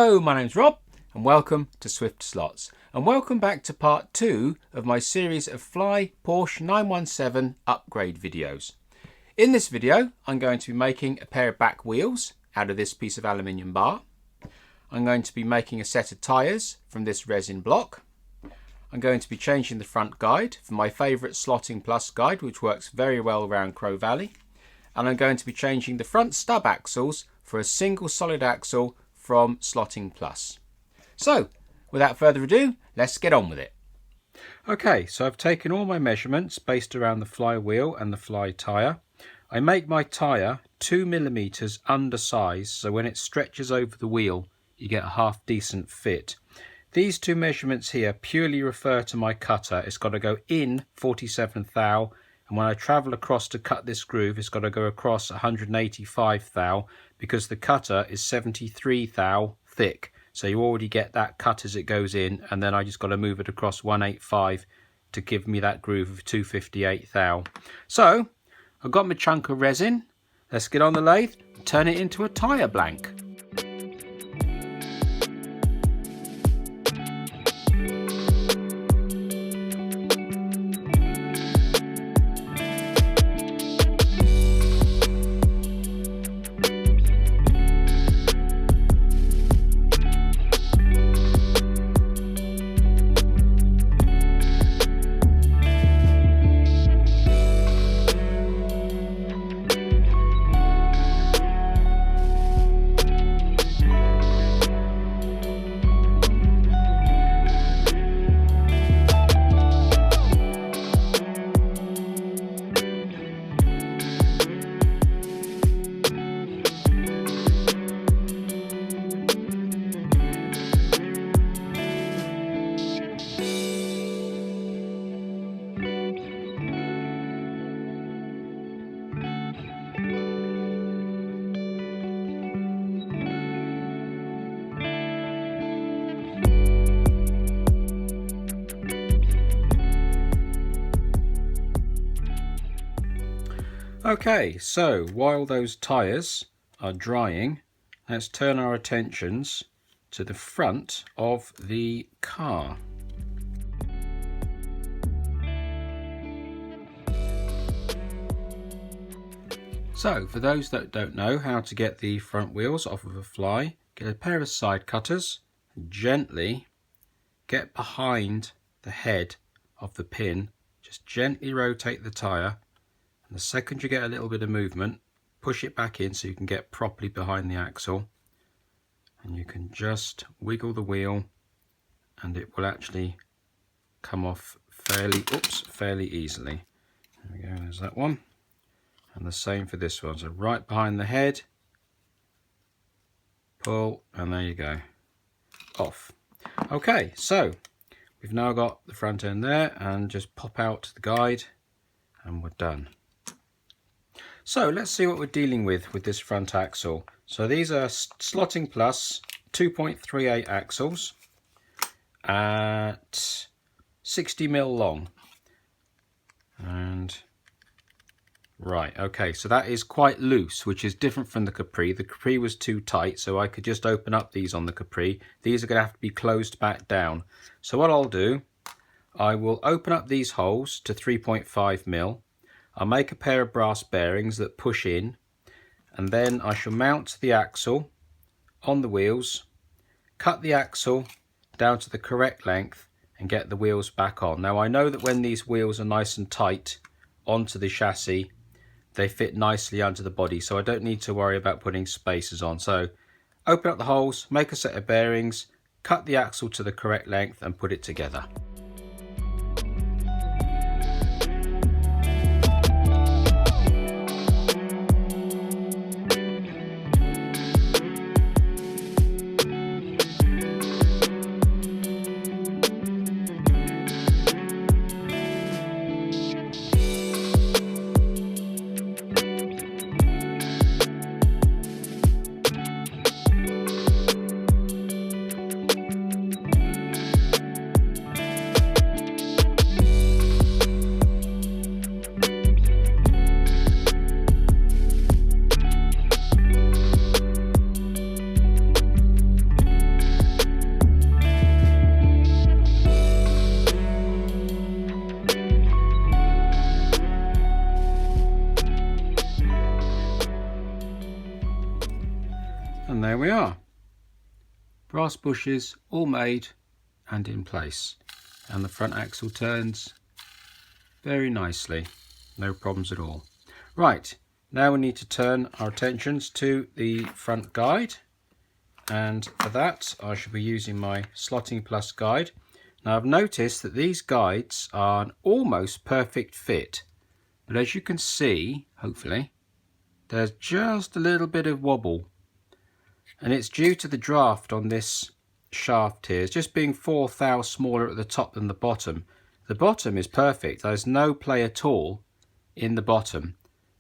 Hello, my name's Rob and welcome to Swift Slots, and welcome back to part 2 of my series of Fly Porsche 917 upgrade videos. In this video I'm going to be making a pair of back wheels out of this piece of aluminium bar. I'm going to be making a set of tyres from this resin block. I'm going to be changing the front guide for my favourite Slotting Plus guide, which works very well around Crow Valley. And I'm going to be changing the front stub axles for a single solid axle from Slotting Plus. So, without further ado, let's get on with it. Okay, so I've taken all my measurements based around the fly wheel and the fly tyre. I make my tyre 2mm undersized, so when it stretches over the wheel, you get a half decent fit. These two measurements here purely refer to my cutter. It's got to go in 47 thou, and when I travel across to cut this groove, it's got to go across 185 thou, because the cutter is 73 thou thick. So you already get that cut as it goes in, and then I just got to move it across 185 to give me that groove of 258 thou. So I've got my chunk of resin. Let's get on the lathe and turn it into a tyre blank. Okay, so while those tyres are drying, let's turn our attentions to the front of the car. So, for those that don't know how to get the front wheels off of a fly, get a pair of side cutters and gently get behind the head of the pin. Just gently rotate the tyre. And the second you get a little bit of movement, push it back in so you can get properly behind the axle, and you can just wiggle the wheel and it will actually come off fairly easily. There we go, there's that one. And the same for this one. So right behind the head, pull, and there you go, off. Okay, so we've now got the front end there, and just pop out the guide and we're done. So let's see what we're dealing with this front axle. So these are Slotting Plus 2.38 axles at 60mm long. And right, okay, so that is quite loose, which is different from the Capri. The Capri was too tight, so I could just open up these on the Capri. These are going to have to be closed back down. So what I'll do, I will open up these holes to 3.5mm. I'll make a pair of brass bearings that push in, and then I shall mount the axle on the wheels, cut the axle down to the correct length and get the wheels back on. Now I know that when these wheels are nice and tight onto the chassis, they fit nicely under the body, so I don't need to worry about putting spacers on. So open up the holes, make a set of bearings, cut the axle to the correct length and put it together. And there we are. Brass bushes all made and in place. And the front axle turns very nicely. No problems at all. Right, now we need to turn our attentions to the front guide. And for that I shall be using my Slotting Plus guide. Now I've noticed that these guides are an almost perfect fit. But as you can see, hopefully, there's just a little bit of wobble. And it's due to the draft on this shaft here. It's just being 4 thou smaller at the top than the bottom. The bottom is perfect. There's no play at all in the bottom,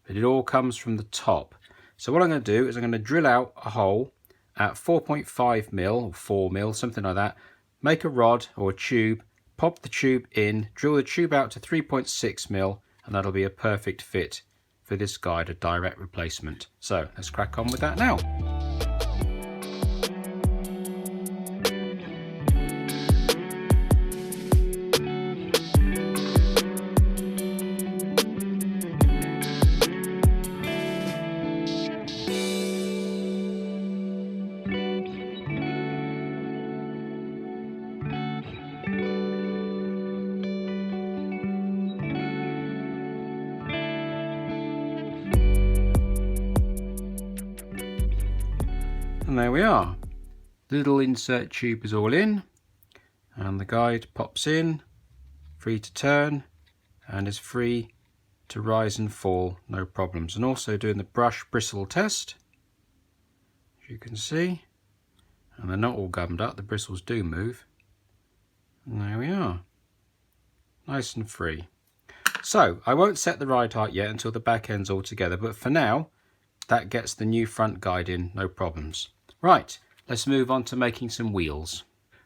but it all comes from the top. So what I'm going to do is I'm going to drill out a hole at 4.5 mil or 4 mil, something like that. Make a rod or a tube, pop the tube in, drill the tube out to 3.6 mil, and that'll be a perfect fit for this guide, a direct replacement. So let's crack on with that now. And there we are. The little insert tube is all in, and the guide pops in, free to turn, and is free to rise and fall, no problems. And also doing the brush bristle test, as you can see, and they're not all gummed up, the bristles do move. And there we are, nice and free. So I won't set the ride height yet until the back end's all together, but for now that gets the new front guide in, no problems. Right, let's move on to making some wheels.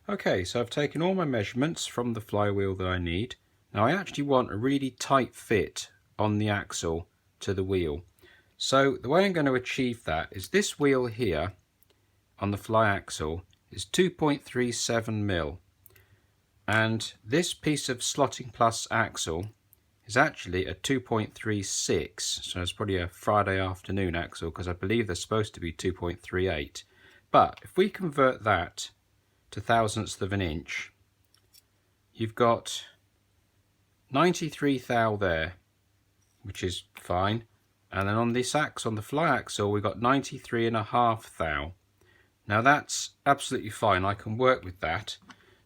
Okay, so I've taken all my measurements from the flywheel that I need. Now I actually want a really tight fit on the axle to the wheel. So the way I'm going to achieve that is this wheel here on the fly axle is 2.37 mil. And this piece of Slotting Plus axle is actually a 2.36, so it's probably a Friday afternoon axle because I believe they're supposed to be 2.38. But if we convert that to thousandths of an inch, you've got 93 thou there, which is fine. And then on this axle, on the fly axle, we've got 93.5 thou. Now that's absolutely fine, I can work with that.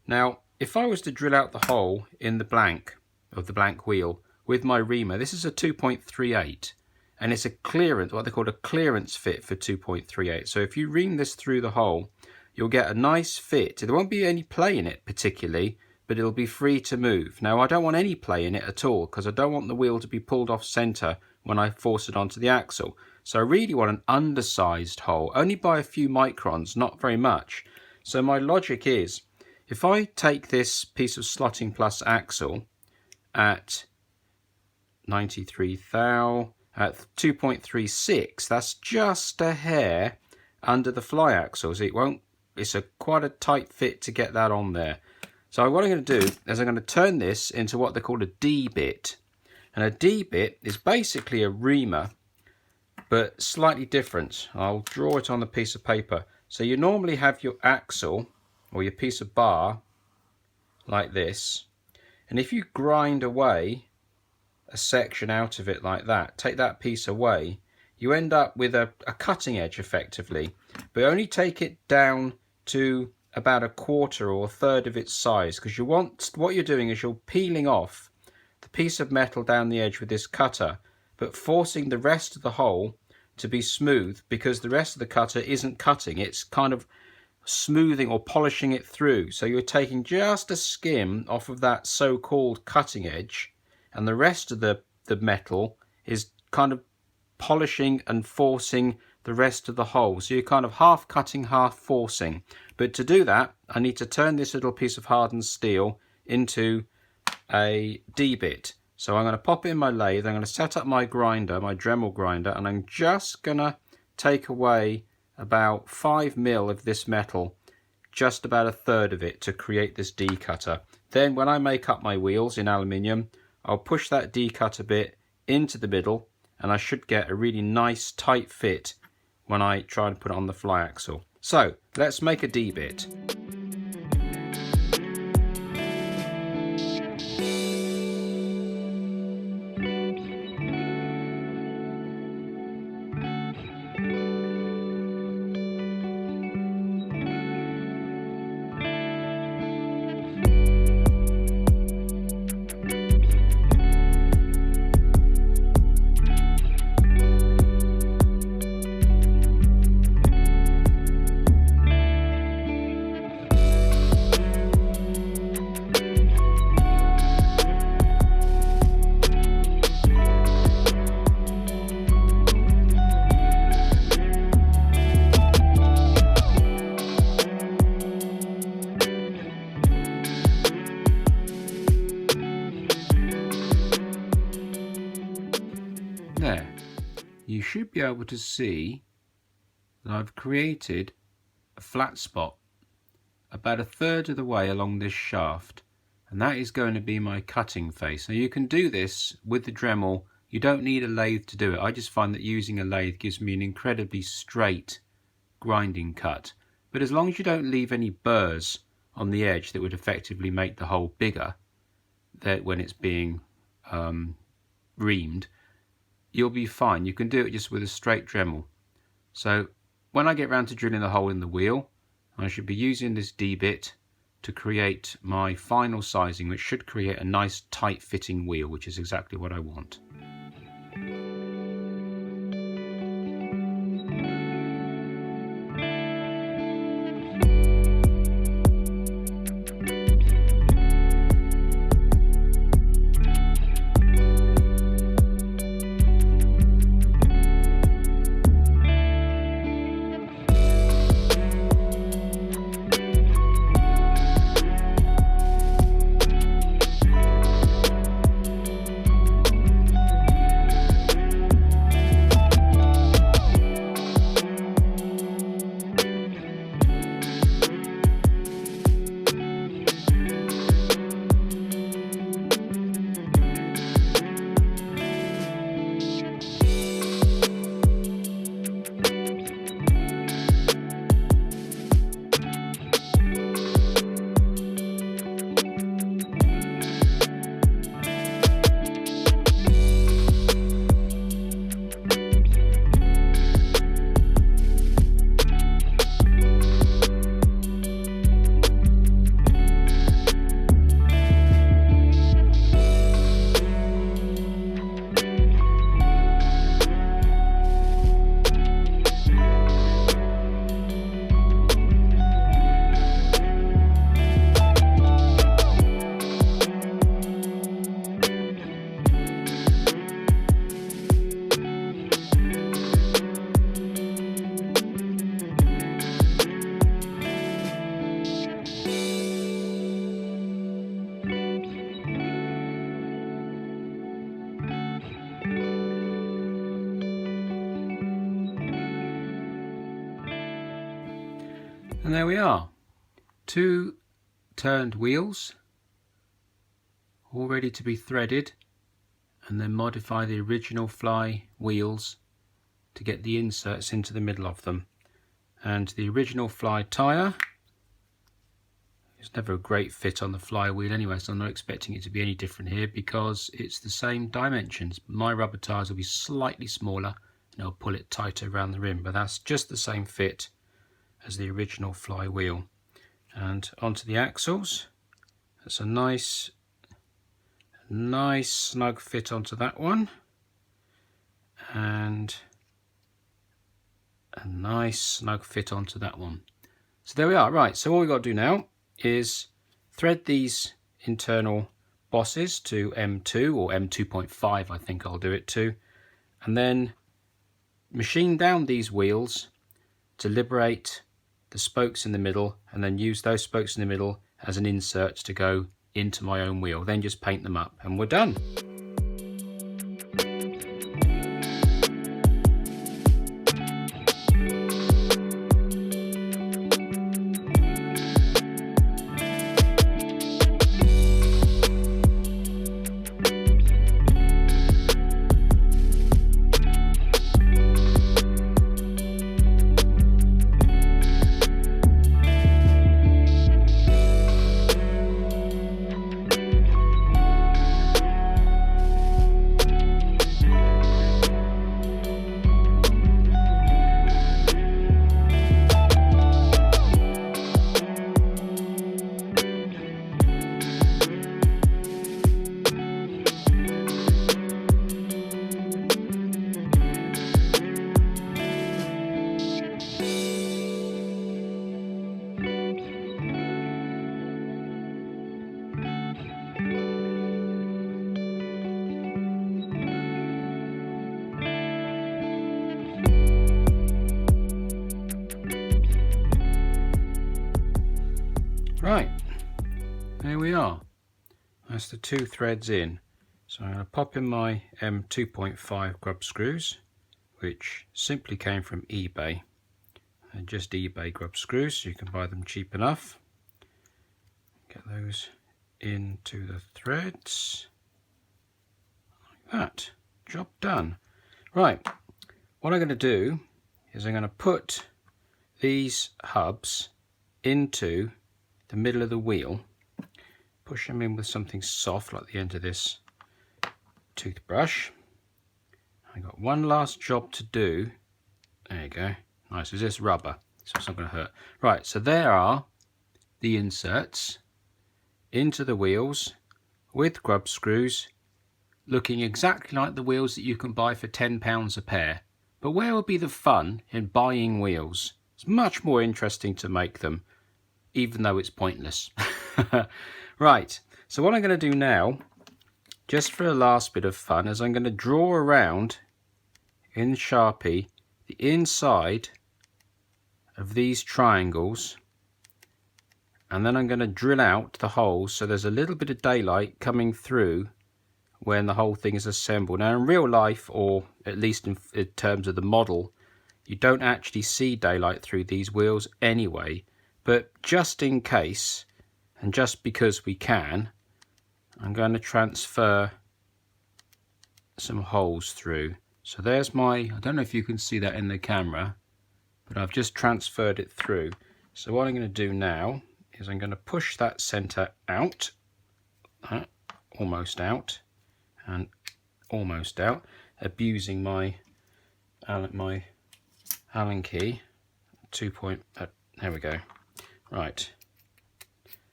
Now, if I was to drill out the hole in the blank of the blank wheel with my reamer, this is a 2.38. And it's a clearance, what they call a clearance fit for 2.38. So if you ream this through the hole, you'll get a nice fit. There won't be any play in it particularly, but it'll be free to move. Now I don't want any play in it at all because I don't want the wheel to be pulled off center when I force it onto the axle. So I really want an undersized hole, only by a few microns, not very much. So my logic is, if I take this piece of Slotting Plus axle at 93 thou, at 2.36, that's just a hair under the fly axle, so it's quite a tight fit to get that on there. So what I'm going to do is I'm going to turn this into what they call a D bit. And a D bit is basically a reamer, but slightly different. I'll draw it on a piece of paper. So you normally have your axle or your piece of bar like this, and if you grind away a section out of it like that, take that piece away, you end up with a cutting edge effectively, but only take it down to about a quarter or a third of its size, because what you're doing is you're peeling off the piece of metal down the edge with this cutter, but forcing the rest of the hole to be smooth, because the rest of the cutter isn't cutting, it's kind of smoothing or polishing it through. So you're taking just a skim off of that so-called cutting edge, and the rest of the metal is kind of polishing and forcing the rest of the hole. So you're kind of half cutting, half forcing. But to do that, I need to turn this little piece of hardened steel into a D-bit. So I'm going to pop it in my lathe, I'm going to set up my grinder, my Dremel grinder, and I'm just going to take away about 5 mil of this metal, just about a third of it, to create this D cutter. Then when I make up my wheels in aluminium, I'll push that D cutter bit into the middle, and I should get a really nice tight fit when I try and put it on the fly axle. So let's make a D-bit. There, you should be able to see that I've created a flat spot about 1/3 of the way along this shaft, and that is going to be my cutting face. Now you can do this with the Dremel. You don't need a lathe to do it. I just find that using a lathe gives me an incredibly straight grinding cut, but as long as you don't leave any burrs on the edge that would effectively make the hole bigger when it's being reamed, you'll be fine. You can do it just with a straight Dremel. So when I get round to drilling the hole in the wheel, I should be using this D-bit to create my final sizing, which should create a nice tight fitting wheel, which is exactly what I want. And there we are, 2 turned wheels all ready to be threaded, and then modify the original fly wheels to get the inserts into the middle of them. And the original fly tyre is never a great fit on the flywheel anyway, so I'm not expecting it to be any different here because it's the same dimensions. My rubber tyres will be slightly smaller and I'll pull it tighter around the rim, but that's just the same fit as the original flywheel. And onto the axles. That's a nice snug fit onto that one, and a nice snug fit onto that one. So there we are. Right, so all we've got to do now is thread these internal bosses to M2 or M2.5, I think I'll do it to, and then machine down these wheels to liberate the spokes in the middle, and then use those spokes in the middle as an insert to go into my own wheel. Then just paint them up and we're done. Right, there we are. That's the 2 threads in. So I'm going to pop in my M2.5 grub screws, which simply came from eBay. They're just eBay grub screws, so you can buy them cheap enough. Get those into the threads like that. Job done. Right, what I'm going to do is I'm going to put these hubs into the middle of the wheel, push them in with something soft like the end of this toothbrush. I've got one last job to do. There you go. Nice. Is this rubber? So it's not going to hurt. Right, so there are the inserts into the wheels with grub screws, looking exactly like the wheels that you can buy for £10 a pair. But where would be the fun in buying wheels? It's much more interesting to make them, even though it's pointless. Right, so what I'm going to do now, just for a last bit of fun, is I'm going to draw around in Sharpie the inside of these triangles, and then I'm going to drill out the holes so there's a little bit of daylight coming through when the whole thing is assembled. Now in real life, or at least in terms of the model, you don't actually see daylight through these wheels anyway, but just in case, and just because we can, I'm going to transfer some holes through. So there's my, I don't know if you can see that in the camera, but I've just transferred it through. So what I'm going to do now is I'm going to push that center out, almost out, and almost out, abusing my Allen key. There we go. Right,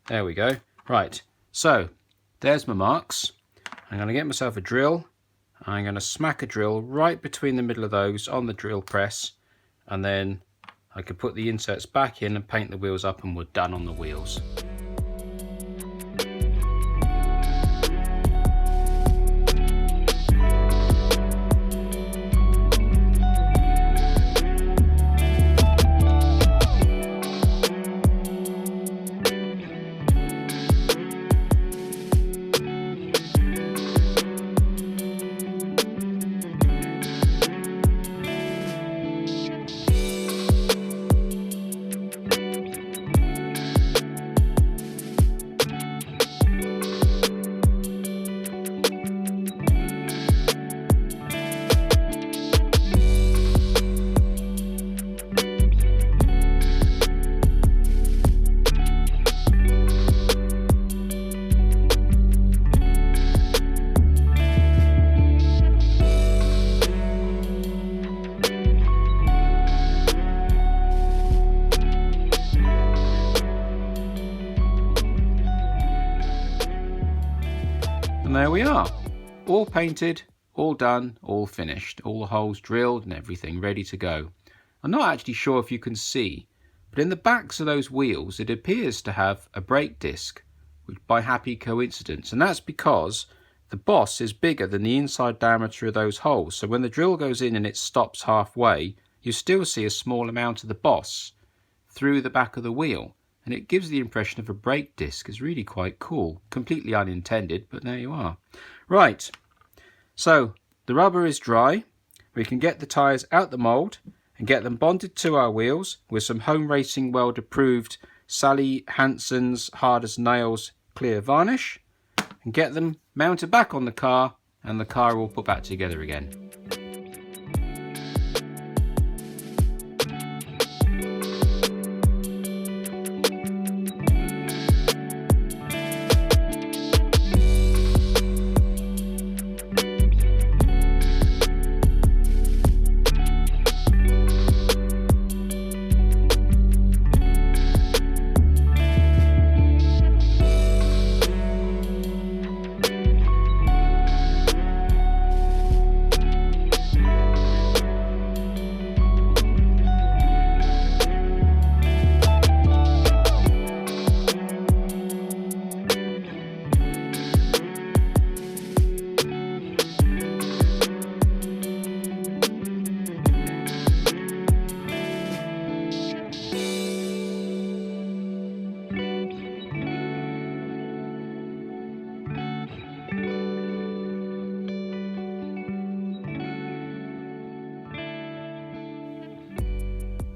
there we go. Right, so there's my marks. I'm going to get myself a drill. I'm going to smack a drill right between the middle of those on the drill press, and then I could put the inserts back in and paint the wheels up, and we're done on the wheels. And there we are, all painted, all done, all finished, all the holes drilled and everything ready to go. I'm not actually sure if you can see, but in the backs of those wheels it appears to have a brake disc, which by happy coincidence, and that's because the boss is bigger than the inside diameter of those holes. So when the drill goes in and it stops halfway, you still see a small amount of the boss through the back of the wheel. And it gives the impression of a brake disc. It's really quite cool. Completely unintended, but there you are. Right, so the rubber is dry. We can get the tyres out the mould and get them bonded to our wheels with some Home Racing World approved Sally Hansen's hard as nails clear varnish, and get them mounted back on the car, and the car will put back together again.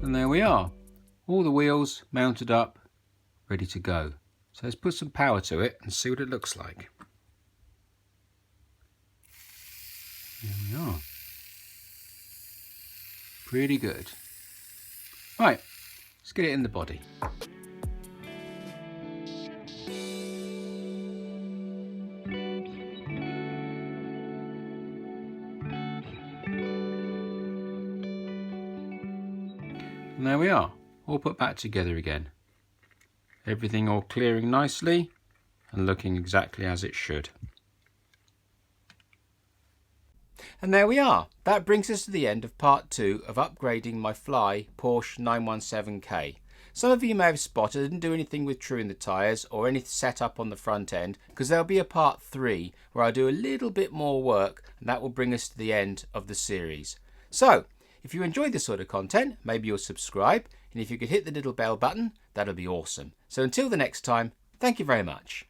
And there we are, all the wheels mounted up, ready to go. So let's put some power to it and see what it looks like. There we are. Pretty good. Right, let's get it in the body. And there we are, all put back together again. Everything all clearing nicely and looking exactly as it should. And there we are. That brings us to the end of part 2 of upgrading my Fly Porsche 917K. Some of you may have spotted I didn't do anything with truing the tyres or any setup on the front end, because there'll be a part 3 where I do a little bit more work, and that will bring us to the end of the series. So, if you enjoyed this sort of content, maybe you'll subscribe, and if you could hit the little bell button, that'll be awesome. So until the next time, thank you very much.